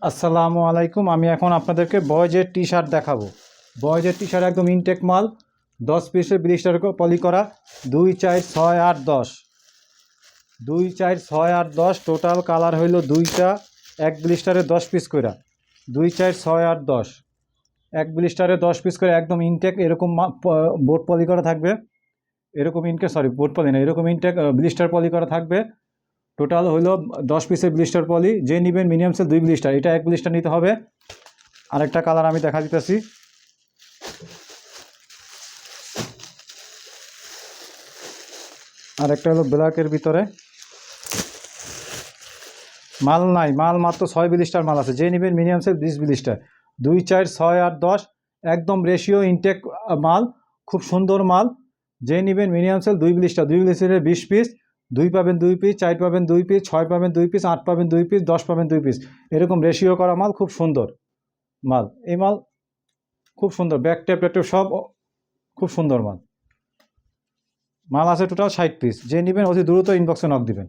আসসালামু আলাইকুম। আমি এখন আপনাদেরকে বয়েজের টি শার্ট দেখাবো। বয়েজের টি শার্ট একদম ইনটেক মাল, 10 পিসের ব্লিস্টার পলি করা, 2 4 6 8 10, 2 4 6 8 10, টোটাল কালার হইল 2টা। এক ব্লিস্টারে 10 পিস করে, 2 4 6 8 10, এক ব্লিস্টারে 10 পিস করে একদম ইনটেক। এরকম বোর্ড পলি করা থাকবে, এরকম ইনটেক, সরি বোর্ড পলি না, এরকম ইনটেক ব্লিস্টার পলি করা থাকবে। টোটাল হলো 10 পিসের ব্লিস্টার পলি। যে নেবেন মিনিমাম সেল 2 ব্লিস্টার, এটা 1 ব্লিস্টার নিতে হবে। আরেকটা কালার আমি দেখা দিতেছি, আরেকটা হলো ব্ল্যাকের ভিতরে। মাল নাই, মাল মাত্র 6 ব্লিস্টার মাল আছে। যে নেবেন মিনিমাম সেল 20 ব্লিস্টার, 2 4 6 8 10, একদম রেশিও ইনটেক মাল, খুব সুন্দর মাল। যে নেবেন মিনিমাম সেল 2 ব্লিস্টার, 2 ব্লিস্টারে 20 পিস, 2 পাবেন 2 পিস, 4 পাবেন 2 পিস, 6 পাবেন 2 পিস, 8 পাবেন 2 পিস, 10 পাবেন 2 পিস, এরকম রেশিও করা মাল, খুব সুন্দর মাল। এই মাল খুব সুন্দর, ব্যাক ট্যাপ সব খুব সুন্দর মাল। মাল আছে টোটাল 60 পিস। যে নেবেন অতি দ্রুত ইনবক্সে নক দিবেন।